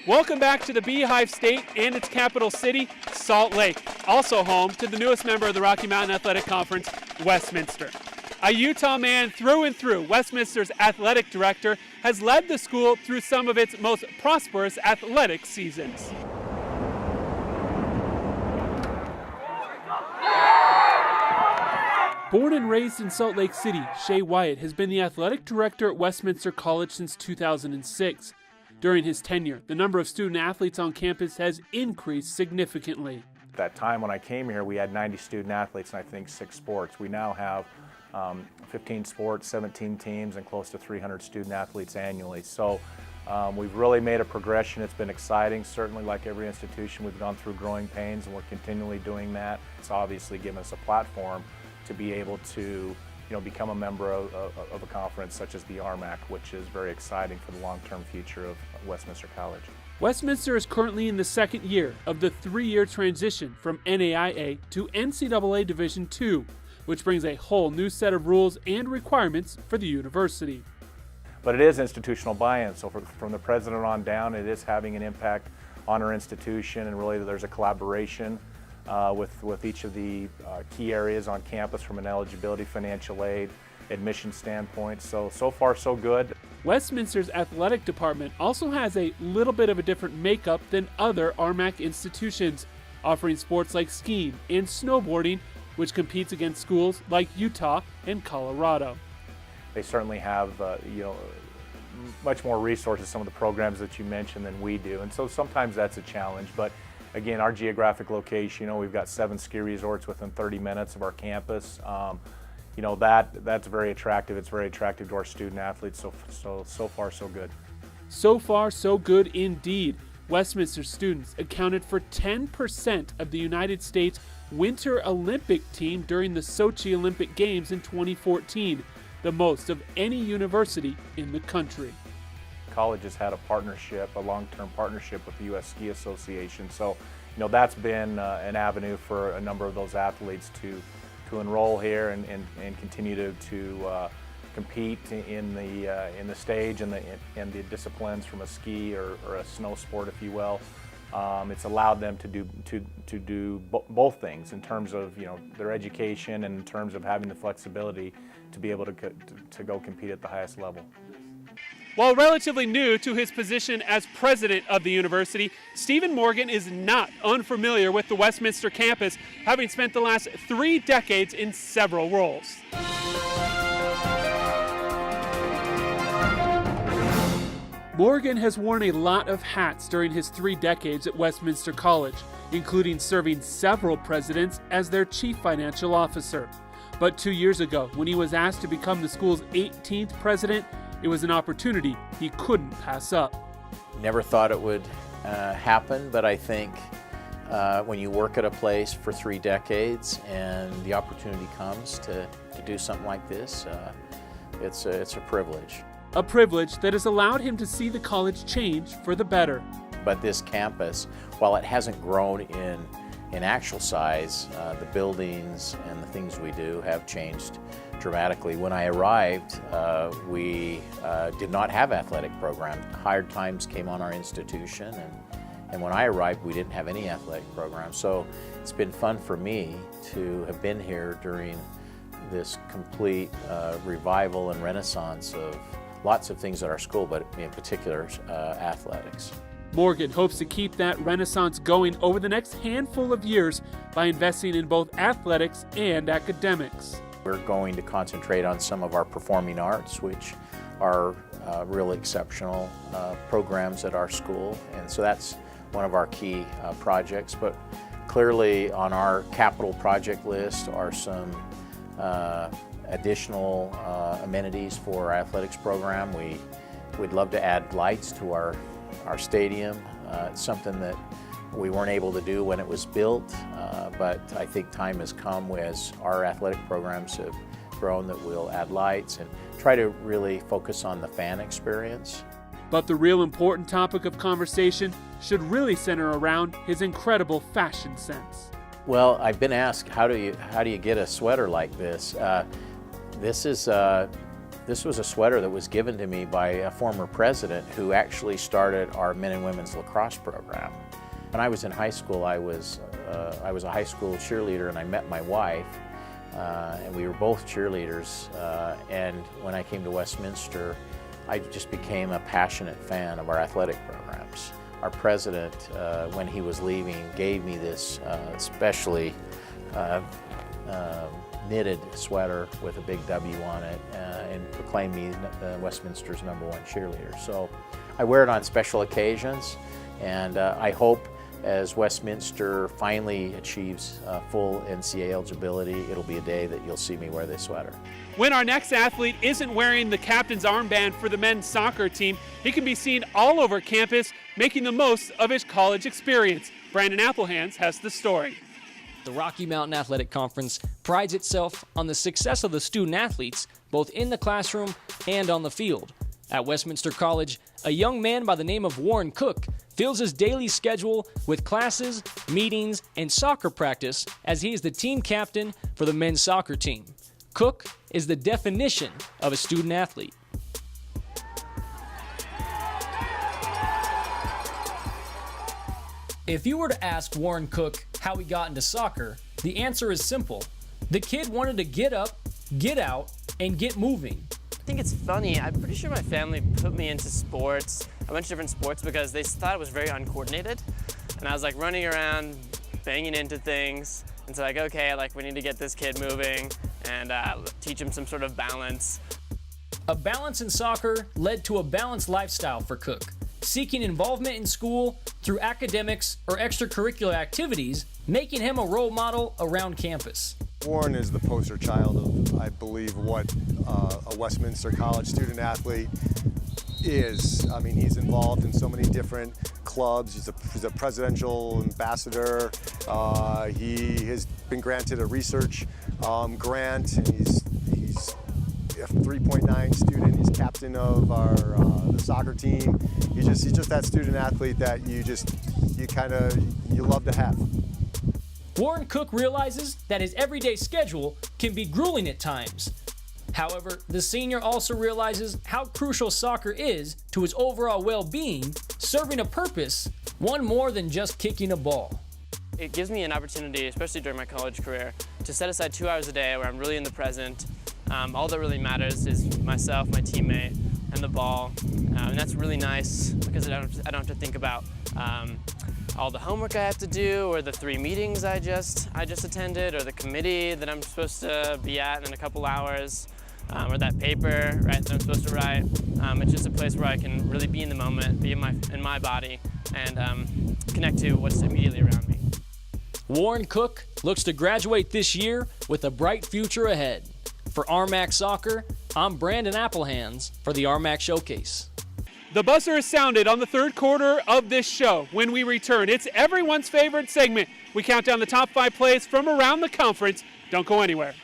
Welcome back to the Beehive State and its capital city, Salt Lake, also home to the newest member of the Rocky Mountain Athletic Conference, Westminster. A Utah man through and through, Westminster's athletic director has led the school through some of its most prosperous athletic seasons. Born and raised in Salt Lake City, Shea Wyatt has been the athletic director at Westminster College since 2006. During his tenure, the number of student athletes on campus has increased significantly. At that time when I came here, we had 90 student athletes and I think 6 sports. We now have 15 sports, 17 teams, and close to 300 student athletes annually. So we've really made a progression. It's been exciting. Certainly, like every institution, we've gone through growing pains and we're continually doing that. It's obviously given us a platform to be able to become a member of a conference such as the RMAC, which is very exciting for the long-term future of Westminster College. Westminster is currently in the second year of the 3-year transition from NAIA to NCAA Division II, which brings a whole new set of rules and requirements for the university. But it is institutional buy-in, so from the president on down, it is having an impact on our institution, and really there's a collaboration with each of the key areas on campus from an eligibility, financial aid, admission standpoint. So far so good. Westminster's athletic department also has a little bit of a different makeup than other RMAC institutions, offering sports like skiing and snowboarding, which competes against schools like Utah and Colorado. They certainly have much more resources, some of the programs that you mentioned, than we do, and so sometimes that's a challenge. But again, our geographic location, we've got 7 ski resorts within 30 minutes of our campus. That's very attractive. It's very attractive to our student athletes. So far, so good. So far, so good indeed. Westminster students accounted for 10% of the United States Winter Olympic team during the Sochi Olympic Games in 2014, the most of any university in the country. College has had a long-term partnership with the U.S. Ski Association. So, that's been an avenue for a number of those athletes to enroll here and continue to compete in the stage and the disciplines from a ski or a snow sport, if you will. It's allowed them to do both things in terms of their education and in terms of having the flexibility to be able to go compete at the highest level. While relatively new to his position as president of the university, Stephan Morgan is not unfamiliar with the Westminster campus, having spent the last 3 decades in several roles. Morgan has worn a lot of hats during his 3 decades at Westminster College, including serving several presidents as their chief financial officer. But 2 years ago, when he was asked to become the school's 18th president, it was an opportunity he couldn't pass up. Never thought it would happen, but I think when you work at a place for 3 decades and the opportunity comes to do something like this, it's a privilege. A privilege that has allowed him to see the college change for the better. But this campus, while it hasn't grown in actual size, the buildings and the things we do have changed dramatically. When I arrived, we did not have athletic programs. Hard times came on our institution, and when I arrived, we didn't have any athletic programs. So it's been fun for me to have been here during this complete revival and renaissance of lots of things at our school, but in particular athletics. Morgan hopes to keep that renaissance going over the next handful of years by investing in both athletics and academics. We're going to concentrate on some of our performing arts, which are really exceptional programs at our school, and so that's one of our key projects. But clearly on our capital project list are some additional amenities for our athletics program. We'd love to add lights to our stadium. It's something that we weren't able to do when it was built, but I think time has come as our athletic programs have grown that we'll add lights and try to really focus on the fan experience. But the real important topic of conversation should really center around his incredible fashion sense. Well, I've been asked, how do you get a sweater like this? This is This was a sweater that was given to me by a former president who actually started our men and women's lacrosse program. When I was in high school, I was a high school cheerleader, and I met my wife, and we were both cheerleaders. And when I came to Westminster, I just became a passionate fan of our athletic programs. Our president, when he was leaving, gave me this specially knitted sweater with a big W on it and proclaimed me Westminster's #1 cheerleader. So I wear it on special occasions, and I hope as Westminster finally achieves full NCAA eligibility, it'll be a day that you'll see me wear this sweater. When our next athlete isn't wearing the captain's armband for the men's soccer team, he can be seen all over campus making the most of his college experience. Brandon Applehands has the story. The Rocky Mountain Athletic Conference prides itself on the success of the student athletes, both in the classroom and on the field. At Westminster College, a young man by the name of Warren Cook fills his daily schedule with classes, meetings, and soccer practice as he is the team captain for the men's soccer team. Cook is the definition of a student athlete. If you were to ask Warren Cook how he got into soccer, the answer is simple. The kid wanted to get up, get out, and get moving. I think it's funny. I'm pretty sure my family put me into sports, a bunch of different sports, because they thought it was very uncoordinated. And I was like running around, banging into things. And so like, okay, like we need to get this kid moving and teach him some sort of balance. A balance in soccer led to a balanced lifestyle for Cook, seeking involvement in school through academics or extracurricular activities, making him a role model around campus. Warren is the poster child of, I believe, what a Westminster College student athlete is. I mean, he's involved in so many different clubs. He's a presidential ambassador. He has been granted a research grant, and he's a 3.9 student. He's captain of the soccer team. He's just that student athlete that you love to have. Warren Cook realizes that his everyday schedule can be grueling at times. However, the senior also realizes how crucial soccer is to his overall well-being, serving a purpose, one more than just kicking a ball. It gives me an opportunity, especially during my college career, to set aside 2 hours a day where I'm really in the present. All that really matters is myself, my teammate, and the ball. And that's really nice because I don't have to think about all the homework I have to do, or the 3 meetings I just attended, or the committee that I'm supposed to be at in a couple hours, or that paper, right, that I'm supposed to write. It's just a place where I can really be in the moment, be in my body, and connect to what's immediately around me. Warren Cook looks to graduate this year with a bright future ahead. For RMAC Soccer, I'm Brandon Applehands for the RMAC Showcase. The buzzer is sounded on the third quarter of this show. When we return, it's everyone's favorite segment. We count down the top 5 plays from around the conference. Don't go anywhere.